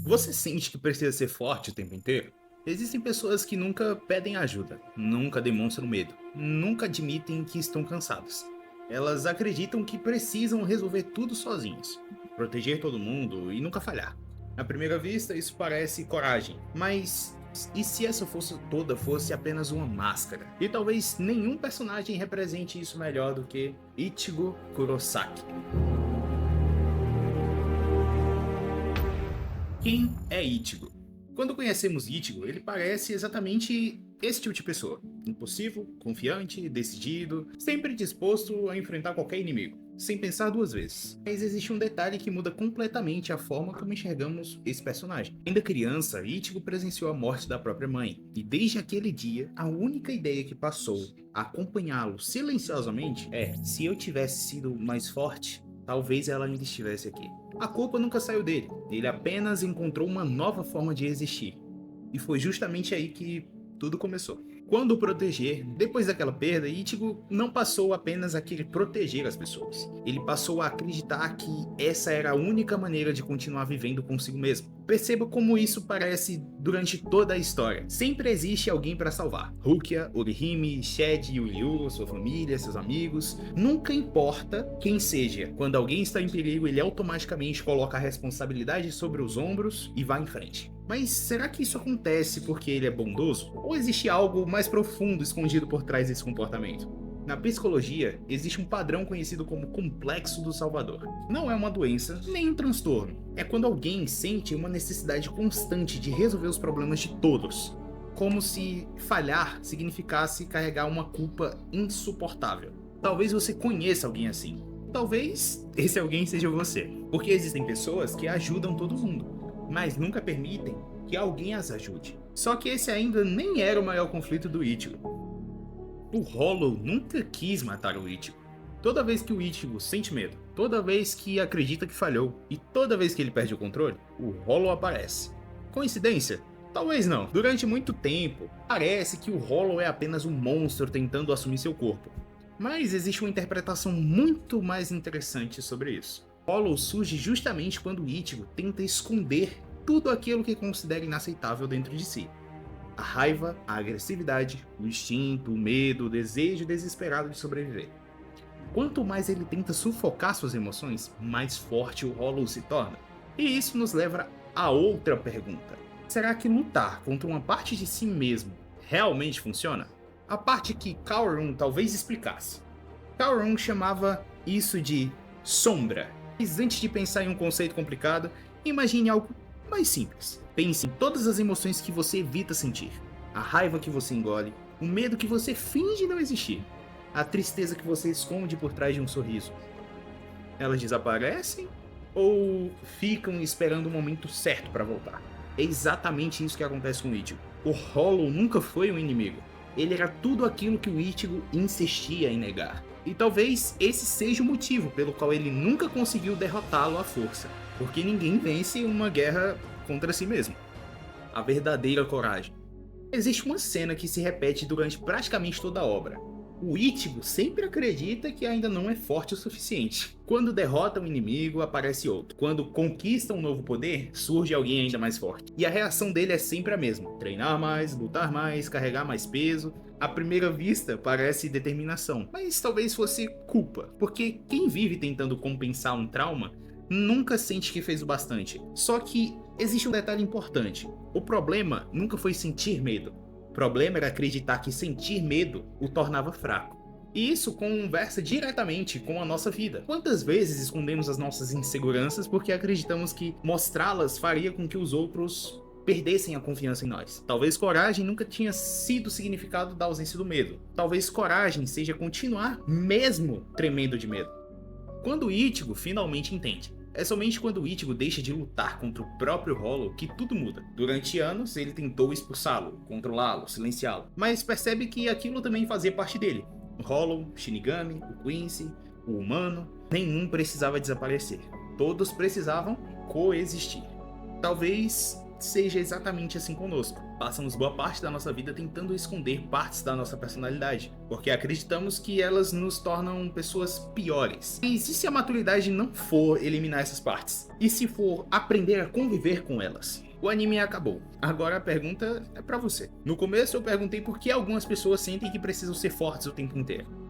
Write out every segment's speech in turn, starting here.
Você sente que precisa ser forte o tempo inteiro? Existem pessoas que nunca pedem ajuda, nunca demonstram medo, nunca admitem que estão cansadas. Elas acreditam que precisam resolver tudo sozinhas, proteger todo mundo e nunca falhar. À primeira vista, isso parece coragem, mas e se essa força toda fosse apenas uma máscara? E talvez nenhum personagem represente isso melhor do que Ichigo Kurosaki. Quem é Ichigo? Quando conhecemos Ichigo, ele parece exatamente esse tipo de pessoa. Impulsivo, confiante, decidido, sempre disposto a enfrentar qualquer inimigo, sem pensar duas vezes. Mas existe um detalhe que muda completamente a forma como enxergamos esse personagem. Ainda criança, Ichigo presenciou a morte da própria mãe, e desde aquele dia, a única ideia que passou a acompanhá-lo silenciosamente é: se eu tivesse sido mais forte, talvez ela ainda estivesse aqui. A culpa nunca saiu dele, ele apenas encontrou uma nova forma de existir. E foi justamente aí que tudo começou. Quando o proteger, depois daquela perda, Ichigo não passou apenas a querer proteger as pessoas. Ele passou a acreditar que essa era a única maneira de continuar vivendo consigo mesmo. Perceba como isso parece durante toda a história. Sempre existe alguém para salvar. Rukia, Orihime, Shed, Yu, sua família, seus amigos. Nunca importa quem seja. Quando alguém está em perigo, ele automaticamente coloca a responsabilidade sobre os ombros e vai em frente. Mas será que isso acontece porque ele é bondoso? Ou existe algo mais profundo escondido por trás desse comportamento? Na psicologia, existe um padrão conhecido como complexo do salvador. Não é uma doença, nem um transtorno. É quando alguém sente uma necessidade constante de resolver os problemas de todos. Como se falhar significasse carregar uma culpa insuportável. Talvez você conheça alguém assim. Talvez esse alguém seja você. Porque existem pessoas que ajudam todo mundo, mas nunca permitem que alguém as ajude. Só que esse ainda nem era o maior conflito do Ichigo. O Hollow nunca quis matar o Ichigo. Toda vez que o Ichigo sente medo, toda vez que acredita que falhou e toda vez que ele perde o controle, o Hollow aparece. Coincidência? Talvez não. Durante muito tempo, parece que o Hollow é apenas um monstro tentando assumir seu corpo. Mas existe uma interpretação muito mais interessante sobre isso. Hollow surge justamente quando o Ichigo tenta esconder tudo aquilo que considera inaceitável dentro de si. A raiva, a agressividade, o instinto, o medo, o desejo desesperado de sobreviver. Quanto mais ele tenta sufocar suas emoções, mais forte o Hollow se torna. E isso nos leva a outra pergunta. Será que lutar contra uma parte de si mesmo realmente funciona? A parte que Kaoru talvez explicasse. Kaoru chamava isso de sombra. Mas antes de pensar em um conceito complicado, imagine algo mais simples. Pense em todas as emoções que você evita sentir. A raiva que você engole, o medo que você finge não existir, a tristeza que você esconde por trás de um sorriso. Elas desaparecem ou ficam esperando o momento certo para voltar? É exatamente isso que acontece com o Ichigo. O Hollow nunca foi um inimigo. Ele era tudo aquilo que o Ichigo insistia em negar. E talvez esse seja o motivo pelo qual ele nunca conseguiu derrotá-lo à força. Porque ninguém vence uma guerra contra si mesmo. A verdadeira coragem. Existe uma cena que se repete durante praticamente toda a obra. O Ichigo sempre acredita que ainda não é forte o suficiente. Quando derrota um inimigo, aparece outro. Quando conquista um novo poder, surge alguém ainda mais forte. E a reação dele é sempre a mesma: treinar mais, lutar mais, carregar mais peso. À primeira vista, parece determinação, mas talvez fosse culpa, porque quem vive tentando compensar um trauma nunca sente que fez o bastante. Só que existe um detalhe importante: o problema nunca foi sentir medo. O problema era acreditar que sentir medo o tornava fraco. E isso conversa diretamente com a nossa vida. Quantas vezes escondemos as nossas inseguranças porque acreditamos que mostrá-las faria com que os outros perdessem a confiança em nós? Talvez coragem nunca tinha sido o significado da ausência do medo. Talvez coragem seja continuar mesmo tremendo de medo. Quando o Ichigo finalmente entende, é somente quando o Ichigo deixa de lutar contra o próprio Hollow que tudo muda. Durante anos, ele tentou expulsá-lo, controlá-lo, silenciá-lo, mas percebe que aquilo também fazia parte dele. O Hollow, o Shinigami, o Quincy, o humano, nenhum precisava desaparecer. Todos precisavam coexistir. Talvez seja exatamente assim conosco. Passamos boa parte da nossa vida tentando esconder partes da nossa personalidade, porque acreditamos que elas nos tornam pessoas piores. Mas e se a maturidade não for eliminar essas partes? E se for aprender a conviver com elas? O anime acabou. Agora a pergunta é pra você. No começo eu perguntei por que algumas pessoas sentem que precisam ser fortes o tempo inteiro.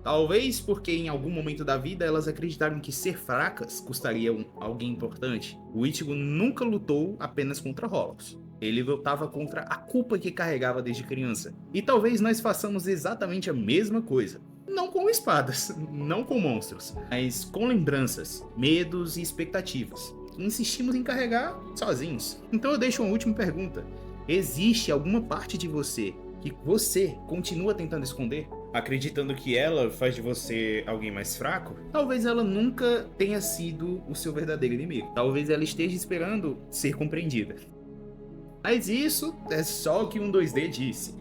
Talvez porque em algum momento da vida elas acreditaram que ser fracas custaria alguém importante. O Ichigo nunca lutou apenas contra Hollows. Ele lutava contra a culpa que carregava desde criança. E talvez nós façamos exatamente a mesma coisa. Não com espadas, não com monstros, mas com lembranças, medos e expectativas. Insistimos em carregar sozinhos. Então eu deixo uma última pergunta. Existe alguma parte de você que você continua tentando esconder? Acreditando que ela faz de você alguém mais fraco? Talvez ela nunca tenha sido o seu verdadeiro inimigo. Talvez ela esteja esperando ser compreendida. Mas isso é só o que um 2D disse.